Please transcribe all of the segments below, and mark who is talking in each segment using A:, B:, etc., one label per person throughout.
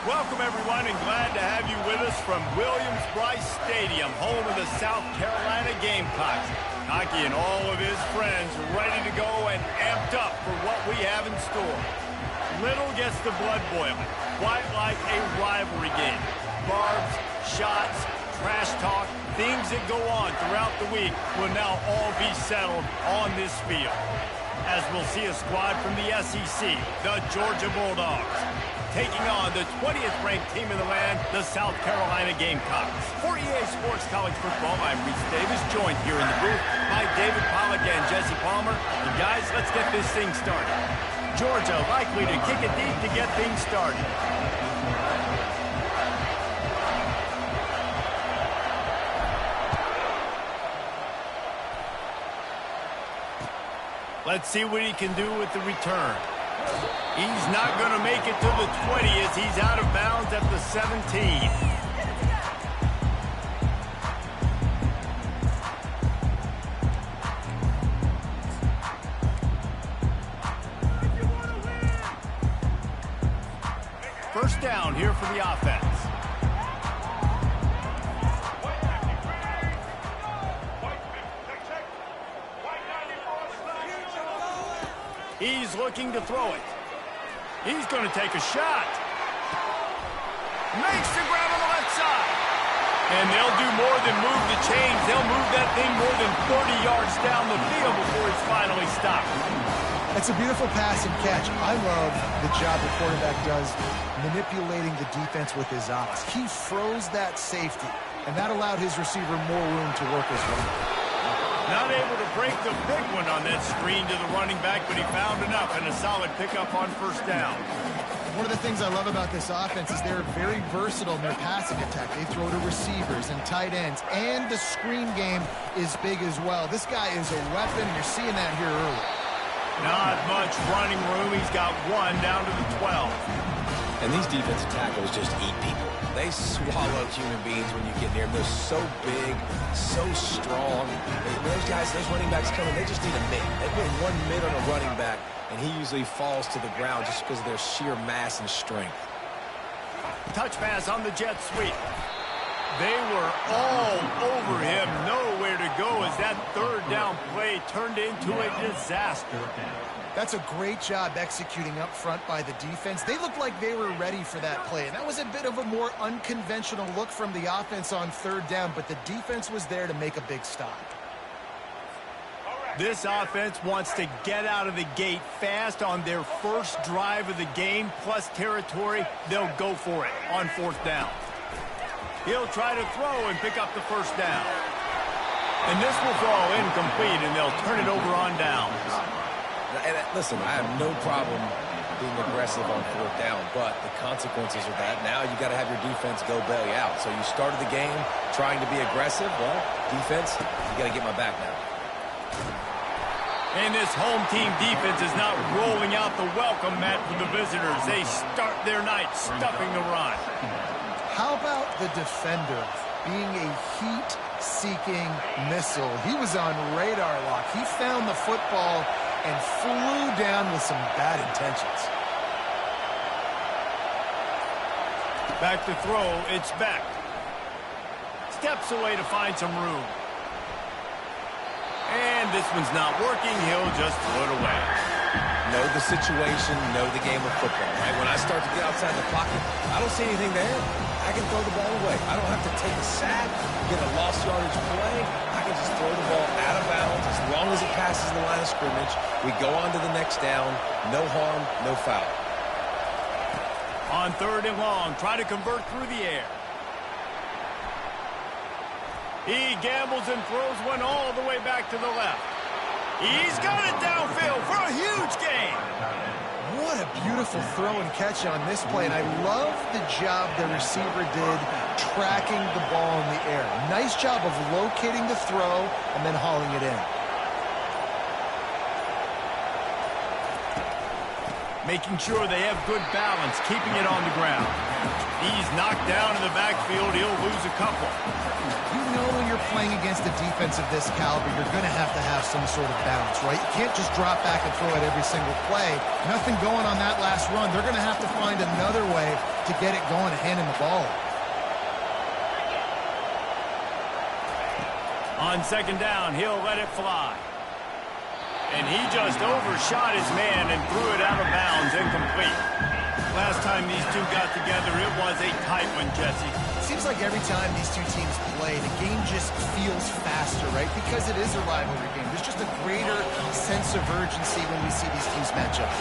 A: Welcome, everyone, and glad to have you with us from Williams-Brice Stadium, home of the South Carolina Gamecocks. Hockey and all of his friends ready to go and amped up for what we have in store. Little gets the blood boiling, quite like a rivalry game. Barbs, shots, trash talk, things that go on throughout the week will now all be settled on this field. As we'll see a squad from the SEC, the Georgia Bulldogs, taking on the 20th ranked team in the land, the South Carolina Gamecocks. For EA Sports College Football, I'm Reese Davis, joined here in the booth by David Pollack and Jesse Palmer. And guys, let's get this thing started. Georgia likely to kick it deep to get things started. Let's see what he can do with the return. He's not going to make it to the 20 as he's out of bounds at the 17. First down here for the offense. He's looking to throw it. He's going to take a shot. Makes the grab on the left side. And they'll do more than move the chains. They'll move that thing more than 40 yards down the field before it's finally stopped.
B: That's a beautiful pass and catch. I love the job the quarterback does manipulating the defense with his eyes. He froze that safety, and that allowed his receiver more room to work his way.
A: Not able to break the big one on that screen to the running back, but he found enough and a solid pickup on first down.
B: One of the things I love about this offense is they're very versatile in their passing attack. They throw to receivers and tight ends, and the screen game is big as well. This guy is a weapon. You're seeing that here early.
A: Not much running room. He's got one down to the 12.
C: And these defensive tackles just eat people. They swallow human beings when you get near them. They're so big, so strong. Those guys, those running backs coming, they just need a mid. They put one mid on a running back, and he usually falls to the ground just because of their sheer mass and strength.
A: Touch pass on the jet sweep. They were all over him. Nowhere to go as that third down play turned into a disaster.
B: That's a great job executing up front by the defense. They looked like they were ready for that play. And that was a bit of a more unconventional look from the offense on third down, but the defense was there to make a big stop.
A: This offense wants to get out of the gate fast on their first drive of the game, plus territory. They'll go for it on fourth down. He'll try to throw and pick up the first down. And this will fall incomplete, and they'll turn it over on downs.
C: And listen, I have no problem being aggressive on fourth down, but the consequences of that, now you got to have your defense go belly out. So you started the game trying to be aggressive. Well, defense, you got to get my back now.
A: And this home team defense is not rolling out the welcome mat for the visitors. They start their night stuffing the run.
B: How about the defender being a heat-seeking missile? He was on radar lock. He found the football and flew down with some bad intentions.
A: Back to throw, it's Beck. Steps away to find some room. And this one's not working, he'll just throw it away.
C: Know the situation, know the game of football, right? When I start to get outside the pocket, I don't see anything there. I can throw the ball away. I don't have to take a sack, get a lost yardage play. I can just throw the ball out of bounds. As long as it passes the line of scrimmage, we go on to the next down. No harm, no foul.
A: On third and long, try to convert through the air. He gambles and throws one all the way back to the left. He's got it downfield for a huge gain.
B: What a beautiful throw and catch on this play, and I love the job the receiver did tracking the ball in the air. Nice job of locating the throw and then hauling it in.
A: making sure they have good balance, keeping it on the ground. He's knocked down in the backfield. He'll lose a couple.
B: You know when you're playing against a defense of this caliber, you're going to have some sort of balance, right? You can't just drop back and throw it every single play. Nothing going on that last run. They're going to have to find another way to get it going and hand him the ball.
A: On second down, he'll let it fly. And he just overshot his man and threw it out of bounds, incomplete. Last time these two got together, it was a tight one, Jesse.
B: Seems like every time these two teams play, the game just feels faster, right? Because it is a rivalry game. There's just a greater sense of urgency when we see these teams match up.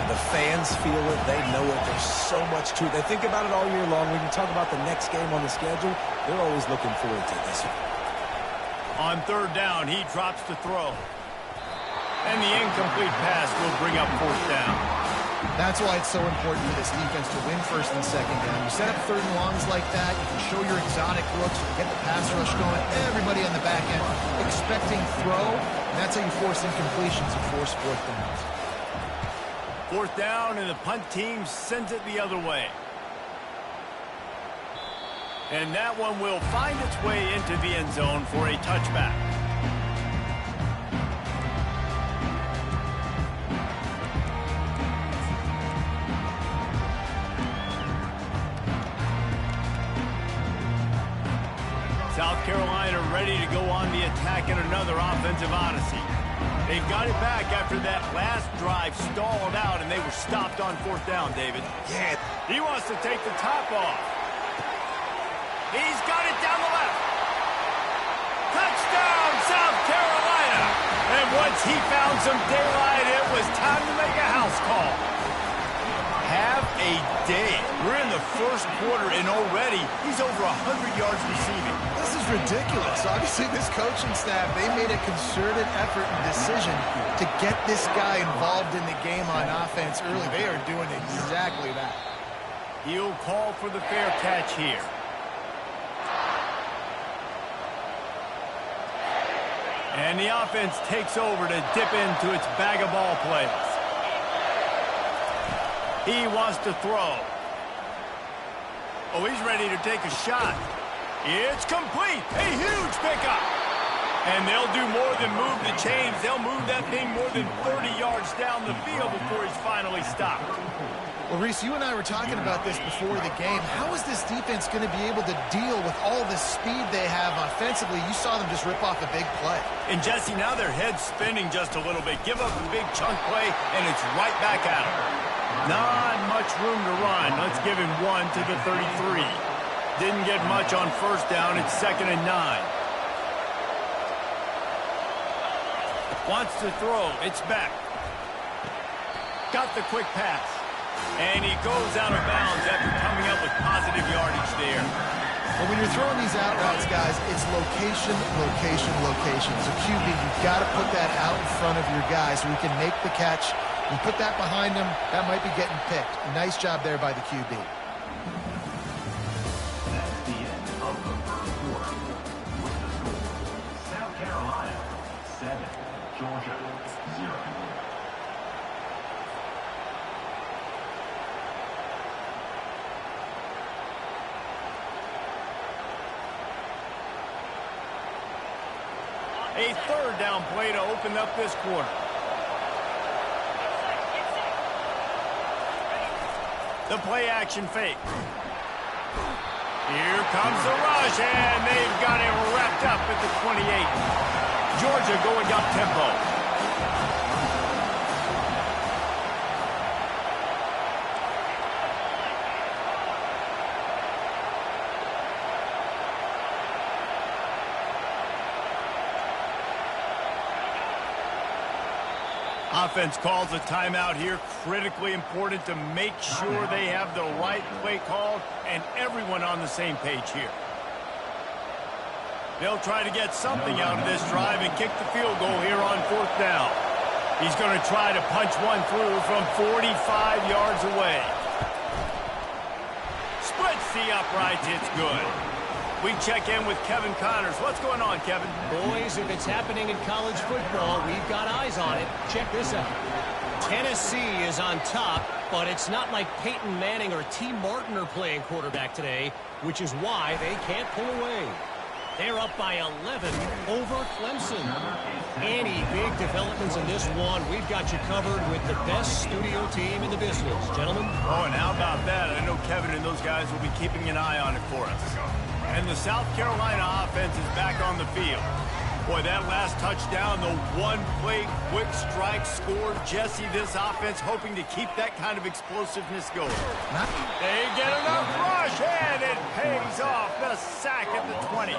C: The fans feel it. They know it. There's so much to it. They think about it all year long. When you talk about the next game on the schedule, they're always looking forward to this one.
A: On third down, he drops to throw. And the incomplete pass will bring up fourth down.
B: That's why it's so important for this defense to win first and second down. You set up third and longs like that, you can show your exotic looks, you can get the pass rush going, everybody on the back end expecting throw, and that's how you force incompletions and force fourth downs.
A: Fourth down, and the punt team sends it the other way. And that one will find its way into the end zone for a touchback. South Carolina ready to go on the attack in another offensive odyssey. They've got it back after that last drive stalled out, and they were stopped on fourth down, David.
C: Yeah.
A: He wants to take the top off. He's got it down the left. Touchdown, South Carolina. And once he found some daylight, it was time to make a house call. Have a day. We're in the first quarter, and already he's over 100 yards receiving.
B: This is ridiculous. Obviously, this coaching staff, they made a concerted effort and decision to get this guy involved in the game on offense early. They are doing exactly that.
A: He'll call for the fair catch here. And the offense takes over to dip into its bag of ball plays. He wants to throw. Oh, he's ready to take a shot. It's complete. A huge pickup. And they'll do more than move the chains. They'll move that thing more than 30 yards down the field before he's finally stopped.
B: Well, Reese, you and I were talking about this before the game. How is this defense going to be able to deal with all the speed they have offensively? You saw them just rip off a big play.
A: And, Jesse, now their head's spinning just a little bit. Give up a big chunk play, and it's right back at them. Not much room to run. Let's give him one to the 33. Didn't get much on first down. It's 2nd and 9. Wants to throw. It's back. Got the quick pass. And he goes out of bounds after coming up with positive yardage there.
B: Well, when you're throwing these out routes, guys, it's location, location, location. So QB, you've got to put that out in front of your guy so he can make the catch. You put that behind him, that might be getting picked. Nice job there by the QB.
D: That's the end of the first quarter. With the score, South Carolina 7, Georgia 0.
A: A third down play to open up this quarter. The play action fake. Here comes the rush, and they've got it wrapped up at the 28. Georgia going up tempo. Offense calls a timeout here. Critically important to make sure they have the right play called and everyone on the same page here. They'll try to get something out of this drive and kick the field goal here on fourth down. He's going to try to punch one through from 45 yards away. Splits the uprights. It's good. We check in with Kevin Connors. What's going on, Kevin?
E: Boys, if it's happening in college football, we've got eyes on it. Check this out. Tennessee is on top, but it's not like Peyton Manning or T. Martin are playing quarterback today, which is why they can't pull away. They're up by 11 over Clemson. Any big developments in this one, we've got you covered with the best studio team in the business, gentlemen.
A: Oh, and how about that? I know Kevin and those guys will be keeping an eye on it for us. And the South Carolina offense is back on the field. Boy, that last touchdown, the one-play quick strike score. Jesse, this offense hoping to keep that kind of explosiveness going. They get enough rush, and it pays off. The sack at the 20.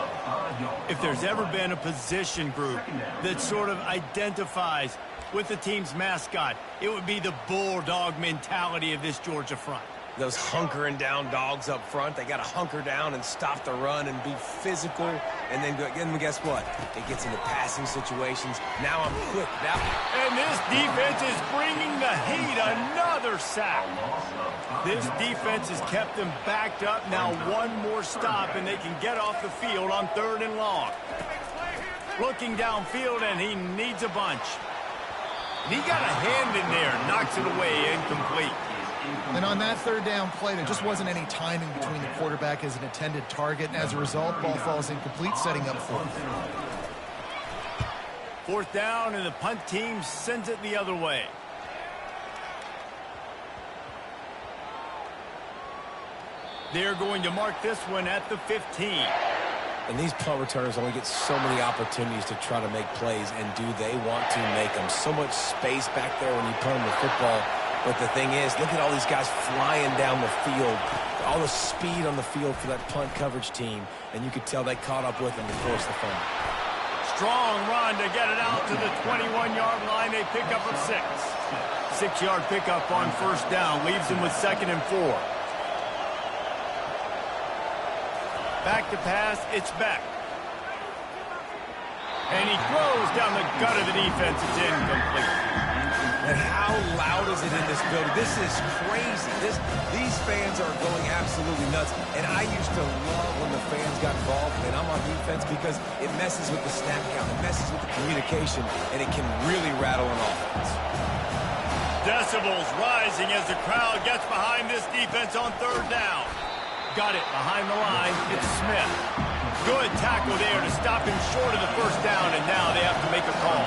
A: If there's ever been a position group that sort of identifies with the team's mascot, it would be the bulldog mentality of this Georgia front.
C: Those hunkering down dogs up front, they got to hunker down and stop the run and be physical. And then guess what? It gets into passing situations. Now I'm quick.
A: And this defense is bringing the heat. Another sack. This defense has kept them backed up. Now one more stop, and they can get off the field on 3rd and long. Looking downfield, and he needs a bunch. And he got a hand in there. Knocks it away, incomplete.
B: And on that 3rd down play, there just wasn't any timing between the quarterback as an intended target. And as a result, ball falls incomplete, setting up 4th.
A: 4th down, and the punt team sends it the other way. They're going to mark this one at the 15.
C: And these punt returners only get so many opportunities to try to make plays, and do they want to make them? So much space back there when you punt them the football. But the thing is, look at all these guys flying down the field, all the speed on the field for that punt coverage team, and you could tell they caught up with them to force the fumble.
A: Strong run to get it out to the 21-yard line. They pick up a 6. 6-yard pickup on 1st down, leaves them with 2nd and 4. Back to pass, it's Beck. And he throws down the gut of the defense. It's incomplete.
C: And how loud is it in this building? This is crazy. These fans are going absolutely nuts. And I used to love when the fans got involved, and I'm on defense, because it messes with the snap count, it messes with the communication, and it can really rattle an offense.
A: Decibels rising as the crowd gets behind this defense on 3rd down. Got it behind the line. It's Smith. Good tackle there to stop him short of the 1st down, and now they have to make a call.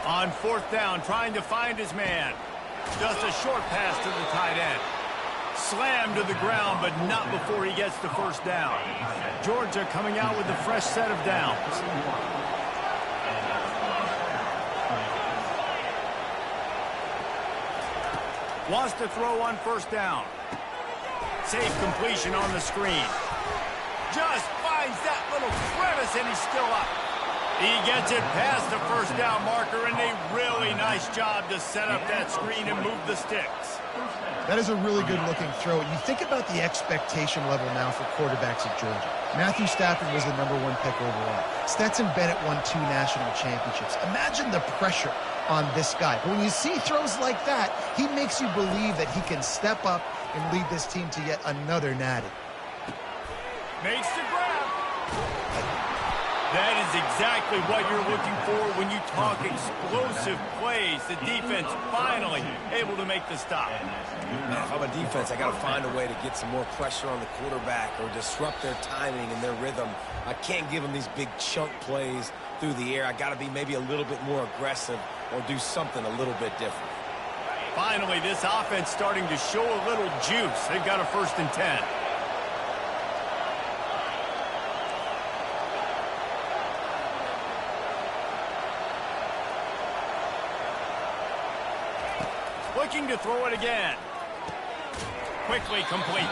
A: On 4th down, trying to find his man. Just a short pass to the tight end. Slammed to the ground, but not before he gets the 1st down. Georgia coming out with a fresh set of downs. Wants to throw on 1st down. Safe completion on the screen. Just finds that little crevice, and he's still up. He gets it past the 1st down marker, and a really nice job to set up that screen and move the sticks.
B: That is a really good-looking throw. You think about the expectation level now for quarterbacks at Georgia. Matthew Stafford was the #1 pick overall. Stetson Bennett won 2 national championships. Imagine the pressure on this guy. But when you see throws like that, he makes you believe that he can step up and lead this team to yet another natty.
A: Makes the grab. That is exactly what you're looking for when you talk explosive plays. The defense finally able to make the stop.
C: Man, if I'm a defense, I got to find a way to get some more pressure on the quarterback or disrupt their timing and their rhythm. I can't give them these big chunk plays through the air. I got to be maybe a little bit more aggressive or do something a little bit different.
A: Finally, this offense starting to show a little juice. They've got a 1st and 10. Looking to throw it again. Quickly complete.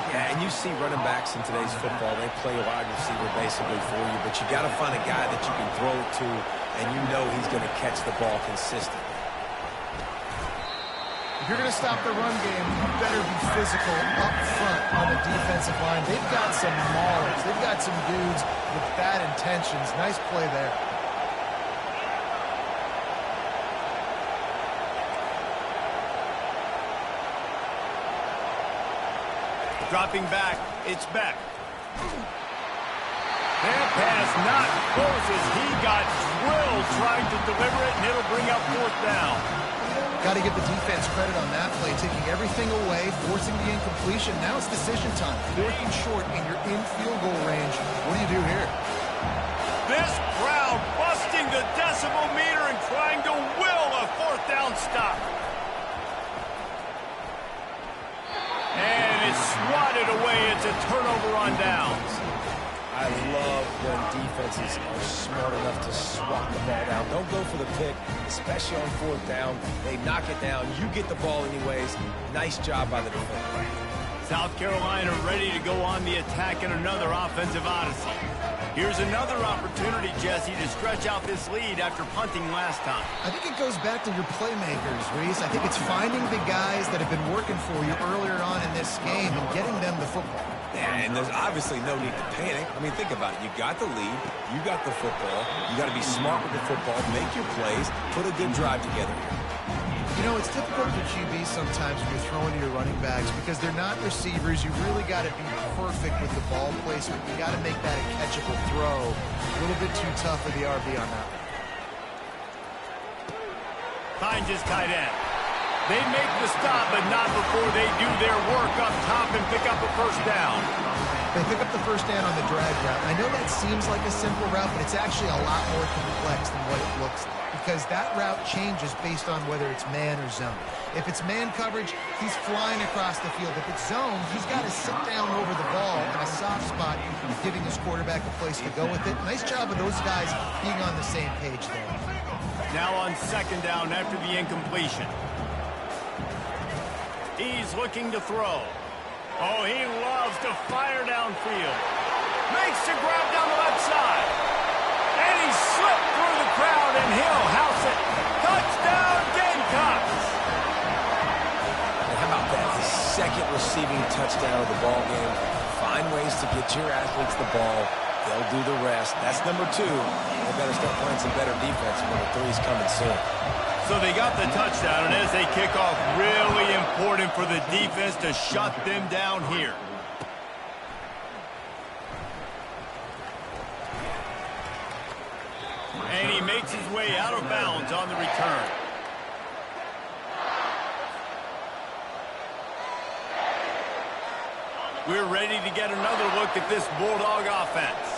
C: Yeah, and you see running backs in today's football, they play a wide receiver basically for you, but you got to find a guy that you can throw it to, and you know he's going to catch the ball consistently.
B: If you're going to stop the run game, you better be physical up front on the defensive line. They've got some maulers. They've got some dudes with bad intentions. Nice play there.
A: Dropping back, it's Beck. That pass not close as he got drilled trying to deliver it, and it'll bring up 4th down.
B: Got to give the defense credit on that play, taking everything away, forcing the incompletion. Now it's decision time. 4th and short, and you're in field goal range. What do you do here?
A: This crowd busting the decibel meter and trying to will a 4th down stop. And it's swatted away. It's a turnover on downs.
C: I love when defenses are smart enough to swat the ball down. Don't go for the pick, especially on 4th down. They knock it down. You get the ball anyways. Nice job by the defender.
A: South Carolina ready to go on the attack in another offensive odyssey. Here's another opportunity, Jesse, to stretch out this lead after punting last time.
B: I think it goes back to your playmakers, Reese. I think it's finding the guys that have been working for you earlier on in this game and getting them the football.
C: Yeah, and there's obviously no need to panic. I mean, think about it. You got the lead. You got the football. You got to be smart with the football. Make your plays. Put a good drive together here.
B: You know, it's difficult for QBs sometimes when you're throwing to your running backs because they're not receivers. You really got to be perfect with the ball placement. You got to make that a catchable throw. A little bit too tough for the RB on that.
A: Finds his tight end. They make the stop, but not before they do their work up top and pick up a 1st down.
B: They pick up the 1st down on the drag route. I know that seems like a simple route, but it's actually a lot more complex than what it looks like because that route changes based on whether it's man or zone. If it's man coverage, he's flying across the field. If it's zone, he's got to sit down over the ball in a soft spot, giving his quarterback a place to go with it. Nice job of those guys being on the same page there.
A: Now on 2nd down after the incompletion. He's looking to throw. Oh, he loves to fire downfield. Makes the grab down the left side. And he slipped through the crowd, and he'll house it. Touchdown, Gamecocks!
C: And how about that? His 2nd receiving touchdown of the ball game. Find ways to get your athletes the ball. They'll do the rest. That's number 2. They better start playing some better defense when the 3's coming soon.
A: So they got the touchdown, and as they kick off, really important for the defense to shut them down here. And he makes his way out of bounds on the return. We're ready to get another look at this Bulldog offense.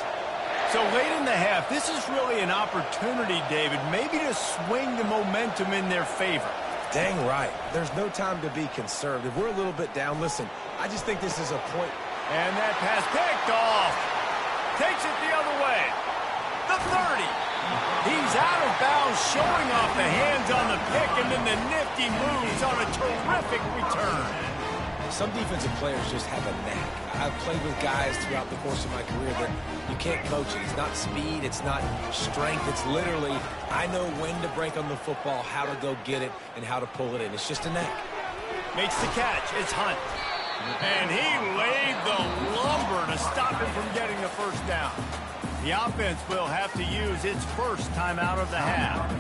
A: So late in the half, this is really an opportunity, David, maybe to swing the momentum in their favor.
C: Dang right. There's no time to be conservative. We're a little bit down. Listen, I just think this is a point.
A: And that pass picked off. Takes it the other way. The 30. He's out of bounds, showing off the hands on the pick, and then the nifty moves on a terrific return.
C: Some defensive players just have a knack. I've played with guys throughout the course of my career that you can't coach it. It's not speed, it's not strength. It's literally, I know when to break on the football, how to go get it, and how to pull it in. It's just a knack.
A: Makes the catch. It's Hunt. And he laid the lumber to stop him from getting the 1st down. The offense will have to use its 1st timeout of the half.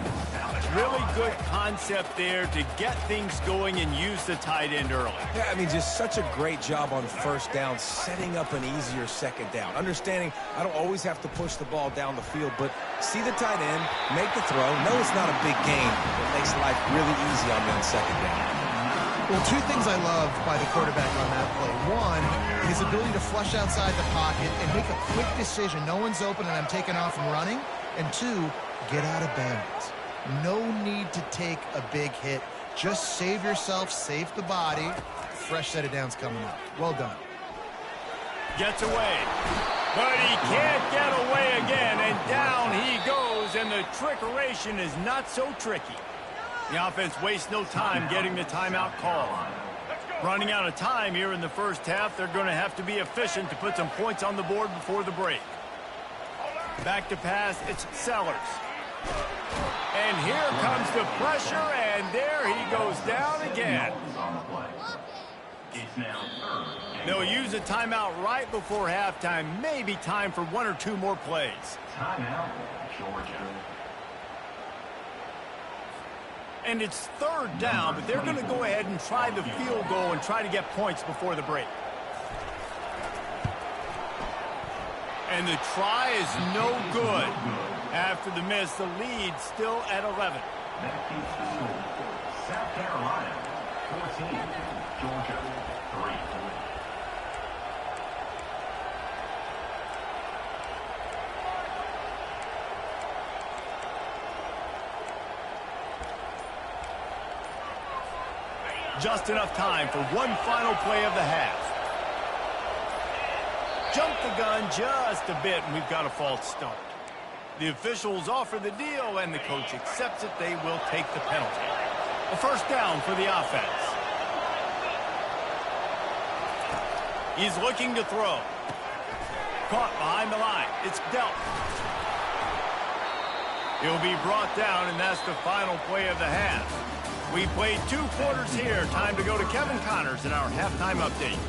A: Really good concept there to get things going and use the tight end early.
C: Yeah, I mean, just such a great job on 1st down, setting up an easier 2nd down. Understanding I don't always have to push the ball down the field, but see the tight end, make the throw. No, it's not a big gain, but it makes life really easy on me on 2nd down.
B: Well, 2 things I loved by the quarterback on that play. 1, his ability to flush outside the pocket and make a quick decision. No one's open and I'm taking off and running. And 2, get out of bounds. No need to take a big hit. Just save yourself, save the body. Fresh set of downs coming up. Well done.
A: Gets away. But he can't get away again. And down he goes. And the trickeration is not so tricky. The offense wastes no time getting the timeout called. Running out of time here in the 1st half. They're going to have to be efficient to put some points on the board before the break. Back to pass. It's Sellers. And here comes the pressure, and there he goes down again.
D: It's now third and
A: They'll use a timeout right before halftime. Maybe time for one or two more plays.
D: timeout, Georgia.
A: And it's third down, but they're going to go ahead and try the field goal and try to get points before the break. And the try is no good. After the miss, the lead still at 11.
D: That keeps the score. South Carolina, 14. Georgia, 3.
A: Just enough time for one final play of the half. Jump the gun just a bit, and we've got a false start. The officials offer the deal, and the coach accepts it. They will take the penalty. A first down for the offense. He's looking to throw. Caught behind the line. It's dealt. He'll be brought down, and that's the final play of the half. We played 2 quarters here. Time to go to Kevin Connors in our halftime update.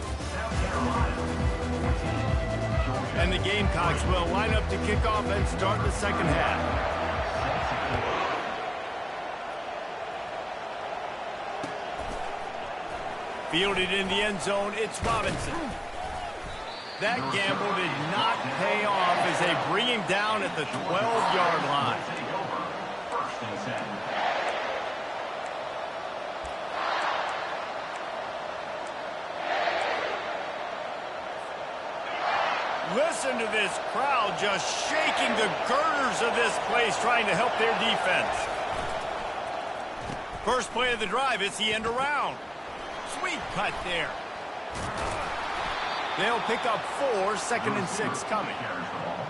A: And the Gamecocks will line up to kick off and start the second half. Fielded in the end zone, it's Robinson. That gamble did not pay off as they bring him down at the 12-yard line.
D: First and 10.
A: Listen to this crowd just shaking the girders of this place, trying to help their defense. First play of the drive, it's the end around. Sweet cut there. They'll pick up 4, 2nd and 6 coming.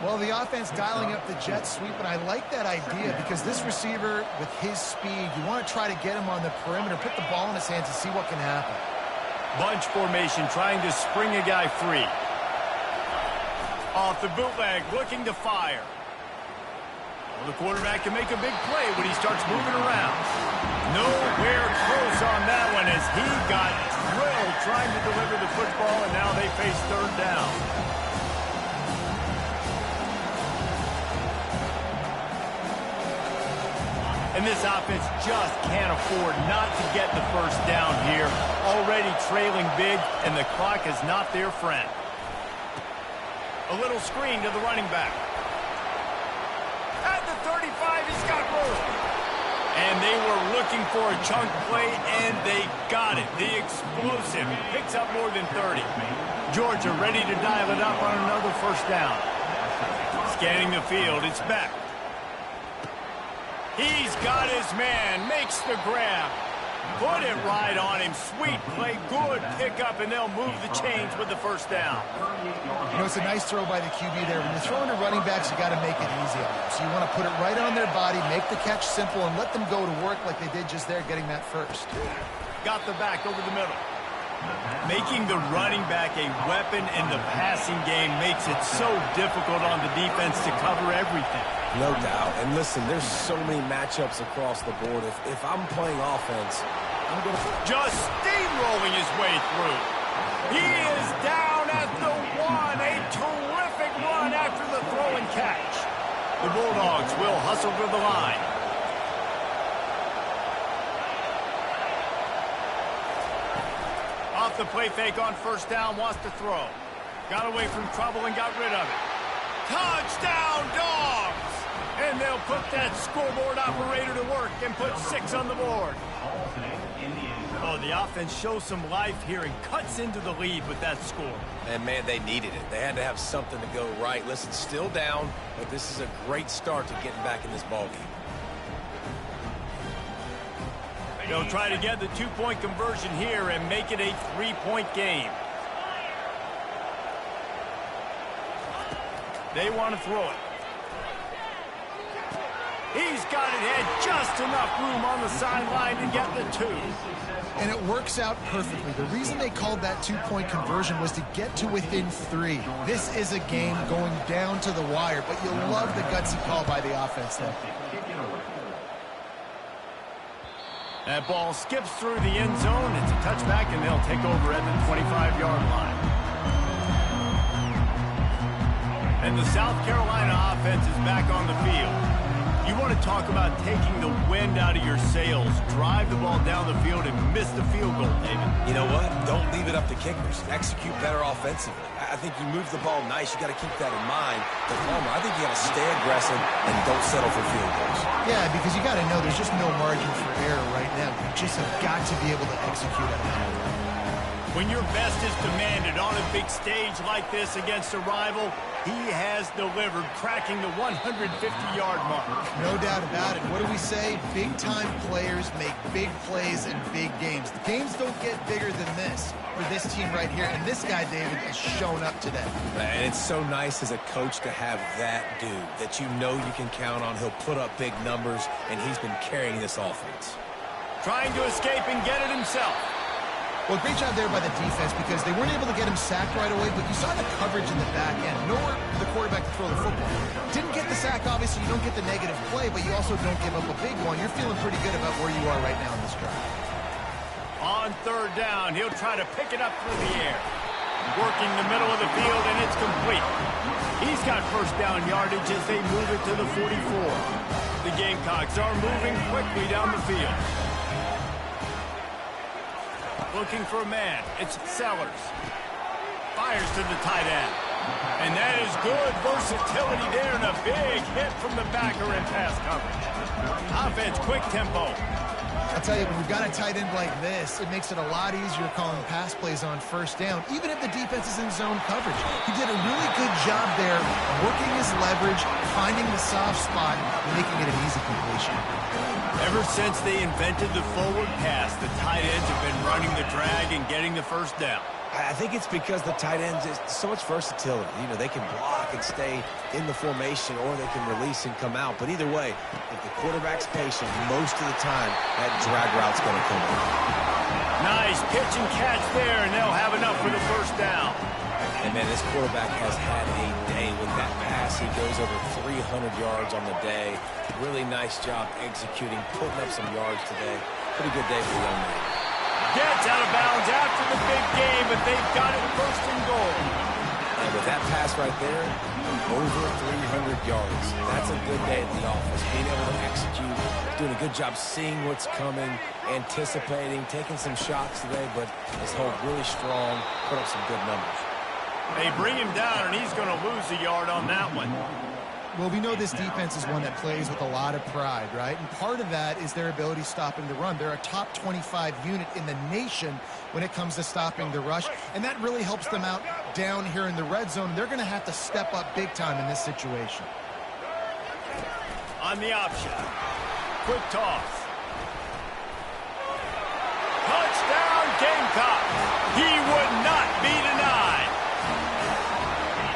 B: Well, the offense dialing up the jet sweep, and I like that idea because this receiver, with his speed, you want to try to get him on the perimeter, put the ball in his hands and see what can happen.
A: Bunch formation, trying to spring a guy free. Off the bootleg, looking to fire. Well, the quarterback can make a big play when he starts moving around. Nowhere close on that one as he got drilled trying to deliver the football, and now they face third down. And this offense just can't afford not to get the first down here. Already trailing big, and the clock is not their friend. A little screen to the running back. At the 35, he's got room. And they were looking for a chunk play, and they got it. The explosive picks up more than 30. Georgia ready to dial it up on another first down. Scanning the field, it's back. He's got his man, makes the grab. Put it right on him. Sweet play, good pickup, and they'll move the chains with the first down.
B: You know, it's a nice throw by the QB there. When you're throwing to running backs, you got to make it easy on them. So you want to put it right on their body, make the catch simple, and let them go to work like they did just there, getting that first.
A: Got the back over the middle. Making the running back a weapon in the passing game makes it so difficult on the defense to cover everything.
C: No doubt. And listen, there's so many matchups across the board. If I'm playing offense, I'm going to...
A: Just steamrolling his way through. He is down at the 1. A terrific run after the throw and catch. The Bulldogs will hustle to the line. Off the play fake on first down, wants to throw. Got away from trouble and got rid of it. Touchdown, Dawgs! And they'll put that scoreboard operator to work and put 6 on the board. Oh, the offense shows some life here and cuts into the lead with that score.
C: And, man, they needed it. They had to have something to go right. Listen, still down, but this is a great start to getting back in this ballgame.
A: They'll try to get the 2-point conversion here and make it a 3-point game. They want to throw it. He's got it had just enough room on the sideline to get the 2.
B: And it works out perfectly. The reason they called that 2-point conversion was to get to within 3. This is a game going down to the wire, but you'll love the gutsy call by the offense there.
A: That ball skips through the end zone. It's a touchback, and they'll take over at the 25-yard line. And the South Carolina offense is back on the field. You want to talk about taking the wind out of your sails. Drive the ball down the field and miss the field goal, David.
C: You know what? Don't leave it up to kickers. Execute better offensively. I think you move the ball nice. You got to keep that in mind. But Palmer, I think you got to stay aggressive and don't settle for field goals.
B: Yeah, because you got to know there's just no margin for error right now. You just have got to be able to execute at that.
A: When your best is demanded on a big stage like this against a rival, he has delivered, cracking the 150-yard mark.
B: No doubt about it. What do we say? Big-time players make big plays in big games. The games don't get bigger than this for this team right here, and this guy, David, has shown up today.
C: And it's so nice as a coach to have that dude that you know you can count on. He'll put up big numbers, and he's been carrying this offense.
A: Trying to escape and get it himself.
B: Well, great job there by the defense because they weren't able to get him sacked right away, but you saw the coverage in the back end. Nowhere for the quarterback to throw the football. Didn't get the sack, obviously. You don't get the negative play, but you also don't give up a big one. You're feeling pretty good about where you are right now in this drive.
A: On third down, he'll try to pick it up through the air. Working the middle of the field, and it's complete. He's got first down yardage as they move it to the 44. The Gamecocks are moving quickly down the field. Looking for a man. It's Sellers. Fires to the tight end. And that is good versatility there and a big hit from the backer in pass coverage. Offense, quick tempo.
B: I'll tell you, when you've got a tight end like this, it makes it a lot easier calling pass plays on first down, even if the defense is in zone coverage. He did a really good job there working his leverage, finding the soft spot, and making it an easy completion.
A: Ever since they invented the forward pass, the tight ends have been running the drag and getting the first down.
C: I think it's because the tight ends is so much versatility. You know, they can block and stay in the formation, or they can release and come out. But either way, if the quarterback's patient, most of the time, that drag route's going to come in.
A: Nice pitch and catch there, and they'll have enough for the first down.
C: And, man, this quarterback has had a day with that pass. He goes over 300 yards on the day. Really nice job executing, putting up some yards today. Pretty good day for the young man.
A: Gets out of bounds after the big game, but they've got it first and goal.
C: And with that pass right there, over 300 yards. That's a good day at the office. Being able to execute, doing a good job seeing what's coming, anticipating, taking some shots today, but his hold really strong, put up some good numbers.
A: They bring him down, and he's going to lose a yard on that one.
B: Well, we know this defense is one that plays with a lot of pride, right? And part of that is their ability stopping the run. They're a top 25 unit in the nation when it comes to stopping the rush, and that really helps them out down here in the red zone. They're going to have to step up big time in this situation.
A: On the option. Quick toss. Touchdown, Gamecocks. He would not be denied.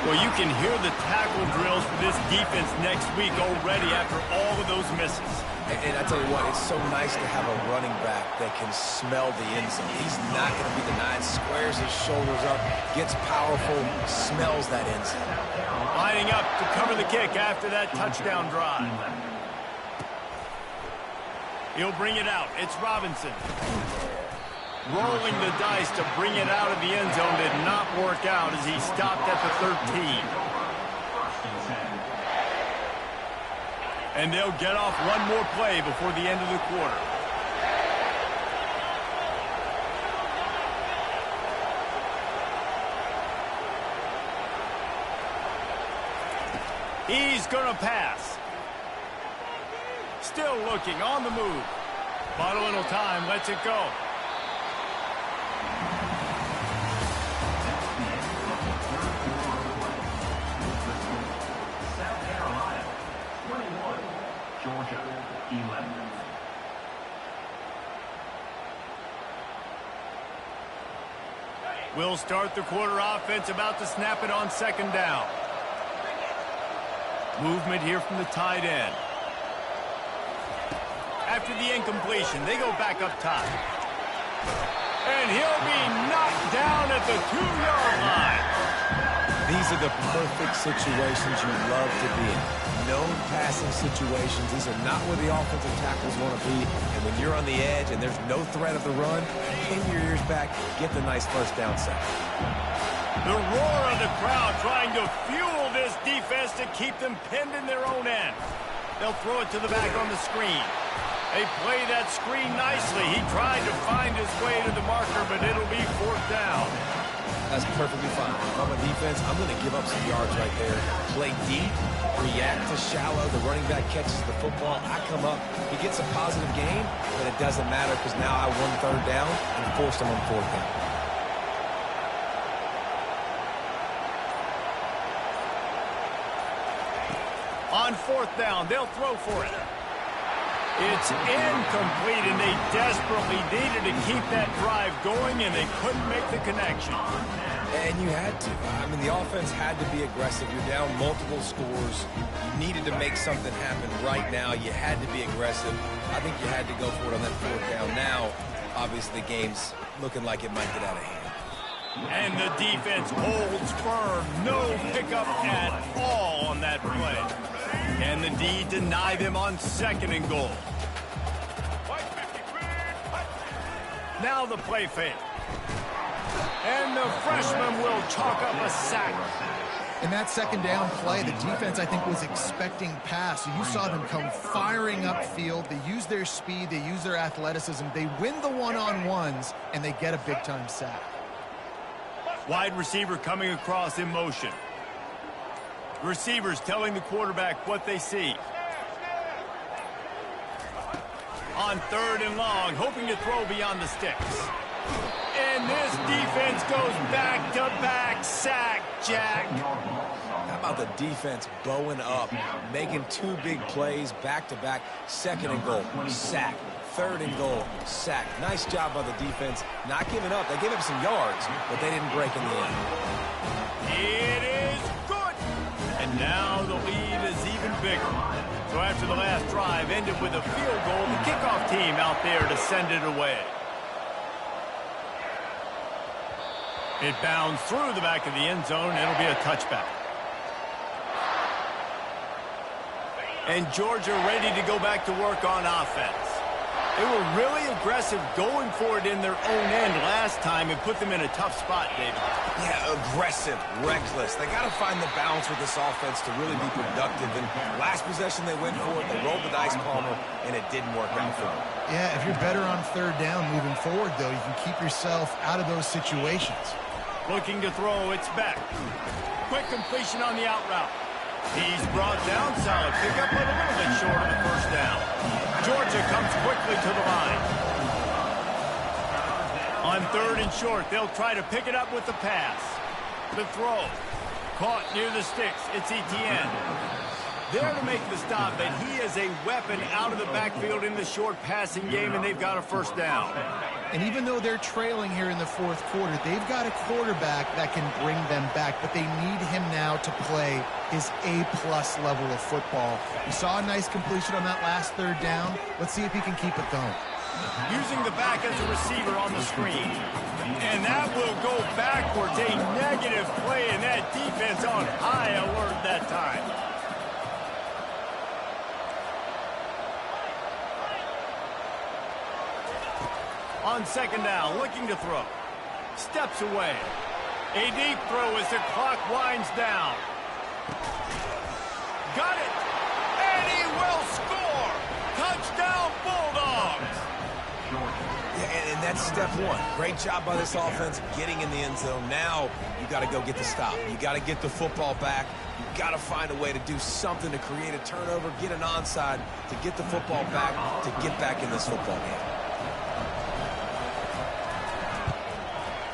A: Well, you can hear the tackle drills for this defense next week already after all of those misses.
C: And I tell you what, it's so nice to have a running back that can smell the end zone. He's not going to be denied, squares his shoulders up, gets powerful, smells that end zone.
A: Lining up to cover the kick after that touchdown drive. He'll bring it out. It's Robinson. Rolling the dice to bring it out of the end zone did not work out as he stopped at the 13. And they'll get off one more play before the end of the quarter. He's going to pass. Still looking on the move. Bought a little time, lets it go.
D: Georgia, 11.
A: We'll start the quarter offense, about to snap it on second down. Movement here from the tight end. After the incompletion, they go back up top. And he'll be knocked down at the 2-yard line.
C: These are the perfect situations you love to be in. Known passing situations. These are not where the offensive tackles want to be. And when you're on the edge and there's no threat of the run, pin your ears back, get the nice first down sack.
A: The roar of the crowd trying to fuel this defense to keep them pinned in their own end. They'll throw it to the back on the screen. They play that screen nicely. He tried to find his way to the marker, but it'll be fourth down.
C: That's perfectly fine. If I'm a defense, I'm going to give up some yards right there. Play deep, react to shallow. The running back catches the football. I come up. He gets a positive gain, but it doesn't matter because now I won third down and forced him on fourth down.
A: On fourth down, they'll throw for it. It's incomplete, and they desperately needed to keep that drive going, and they couldn't make the connection.
C: And you had to. I mean, the offense had to be aggressive. You're down multiple scores. You needed to make something happen right now. You had to be aggressive. I think you had to go for it on that fourth down. Now, obviously, the game's looking like it might get out of hand.
A: And the defense holds firm. No pickup at all on that play. And the D deny them on second and goal. Now the play fake. And the freshman will chalk up a sack.
B: In that second down play, the defense, I think, was expecting pass. So you saw them come firing upfield. They use their speed. They use their athleticism. They win the one-on-ones, and they get a big-time sack.
A: Wide receiver coming across in motion. Receivers telling the quarterback what they see. On third and long, hoping to throw beyond the sticks. And this defense goes back-to-back sack, Jack.
C: How about the defense bowing up, making two big plays back-to-back, second and goal, sack. Third and goal, sack. Nice job by the defense. Not giving up. They gave up some yards, but they didn't break in the end.
A: It is good. And now the lead is even bigger. So after the last drive ended with a field goal, the kickoff team out there to send it away. It bounds through the back of the end zone. It'll be a touchback. And Georgia ready to go back to work on offense. They were really aggressive going for it in their own end last time and put them in a tough spot, David.
C: Yeah, aggressive, reckless. They got to find the balance with this offense to really be productive. And last possession they went for it, they rolled the dice, Palmer, and it didn't work out for them.
B: Yeah, if you're better on third down moving forward, though, you can keep yourself out of those situations.
A: Looking to throw, it's back. Quick completion on the out route. He's brought down, solid pickup, but a little bit short of the first down. Georgia comes quickly to the line. On third and short, they'll try to pick it up with the pass. The throw. Caught near the sticks. It's Etienne. There to make the stop, but he is a weapon out of the backfield in the short passing game, and they've got a first down.
B: And even though they're trailing here in the fourth quarter, they've got a quarterback that can bring them back, but they need him now to play his A-plus level of football. We saw a nice completion on that last third down. Let's see if he can keep it going.
A: Using the back as a receiver on the screen. And that will go backwards. A negative play, and that defense on high alert that time. On second down, looking to throw. Steps away. A deep throw as the clock winds down. Got it! And he will score! Touchdown, Bulldogs!
C: Yeah, and that's step one. Great job by this offense getting in the end zone. Now you got to go get the stop. You got to get the football back. You got to find a way to do something to create a turnover, get an onside, to get the football back, to get back in this football game.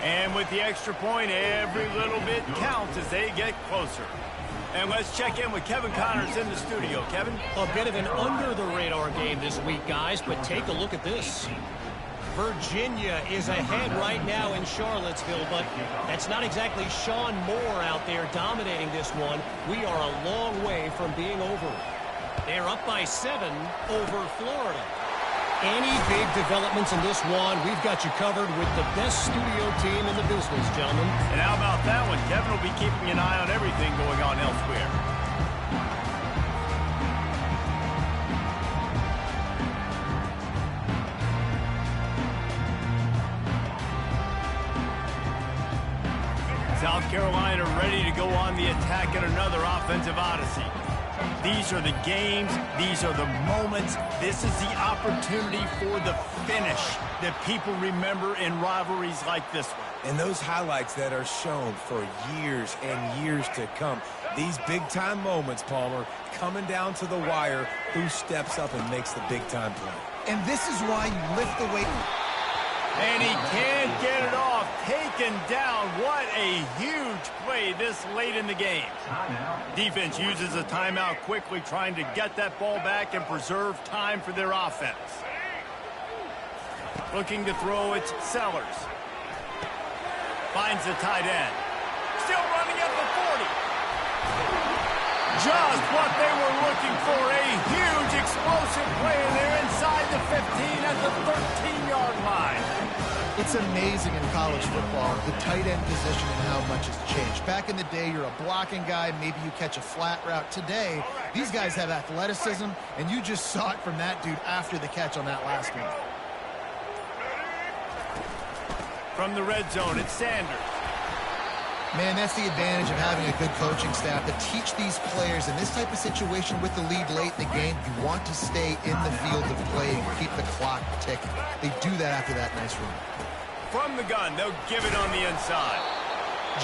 A: And with the extra point, every little bit counts as they get closer. And let's check in with Kevin Connors in the studio. Kevin?
E: A bit of an under-the-radar game this week, guys, but take a look at this. Virginia is ahead right now in Charlottesville, but that's not exactly Sean Moore out there dominating this one. We are a long way from being over. They're up by 7 over Florida. Any big developments in this one, we've got you covered with the best studio team in the business, gentlemen.
A: And how about that one? Kevin will be keeping an eye on everything going on elsewhere. South Carolina ready to go on the attack in another offensive odyssey. These are the games. These are the moments. This is the opportunity for the finish that people remember in rivalries like this one.
C: And those highlights that are shown for years and years to come. These big-time moments, Palmer, coming down to the wire, who steps up and makes the big-time play.
B: And this is why you lift the weight.
A: And he can't get it off. Taken down. What a huge play this late in the game. Defense uses a timeout quickly, trying to get that ball back and preserve time for their offense. Looking to throw, it's Sellers. Finds the tight end. Still running at the 40. Just what they were looking for. A huge explosive play, and they're inside the 15 at the 13-yard line.
B: It's amazing in college football, the tight end position and how much has changed. Back in the day, you're a blocking guy. Maybe you catch a flat route. Today, these guys have athleticism, and you just saw it from that dude after the catch on that last one.
A: From the red zone, it's Sanders.
B: Man, that's the advantage of having a good coaching staff to teach these players in this type of situation with the lead late in the game. You want to stay in the field of play and keep the clock ticking. They do that after that nice run.
A: From the gun, they'll give it on the inside.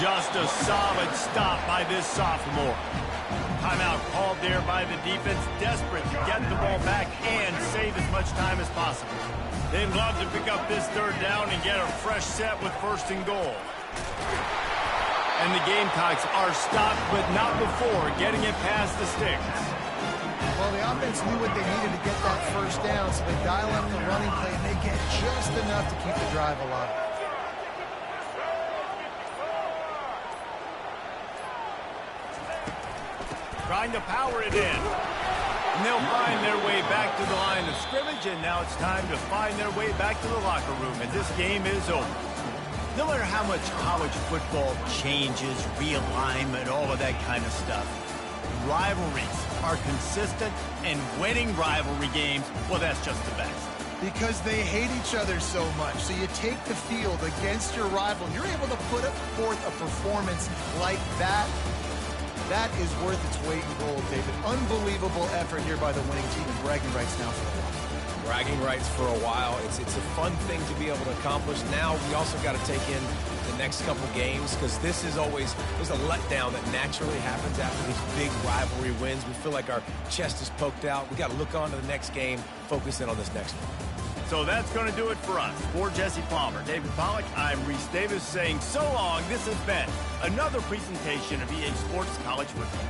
A: Just a solid stop by this sophomore. Timeout called there by the defense, desperate to get the ball back and save as much time as possible. They'd love to pick up this third down and get a fresh set with first and goal. And the Gamecocks are stopped, but not before getting it past the sticks.
B: Well, the offense knew what they needed to get that first down, so they dial up the running play, and they get just enough to keep the drive alive.
A: Trying to power it in. And they'll find their way back to the line of scrimmage, and now it's time to find their way back to the locker room, and this game is over. No matter how much college football changes, realignment, all of that kind of stuff, rivalries are consistent, and winning rivalry games, well, that's just the best.
B: Because they hate each other so much. So you take the field against your rival, you're able to put forth a performance like that. That is worth its weight in gold, David. Unbelievable effort here by the winning team, and bragging rights now for the while.
C: Bragging rights for a while. It's a fun thing to be able to accomplish. Now we also got to take in the next couple games, because this is always, there's a letdown that naturally happens after these big rivalry wins. We feel like our chest is poked out. We got to look on to the next game, focus in on this next one.
A: So that's going to do it for us. For Jesse Palmer, David Pollack, I'm Reese Davis saying so long. This has been another presentation of EA Sports College Football.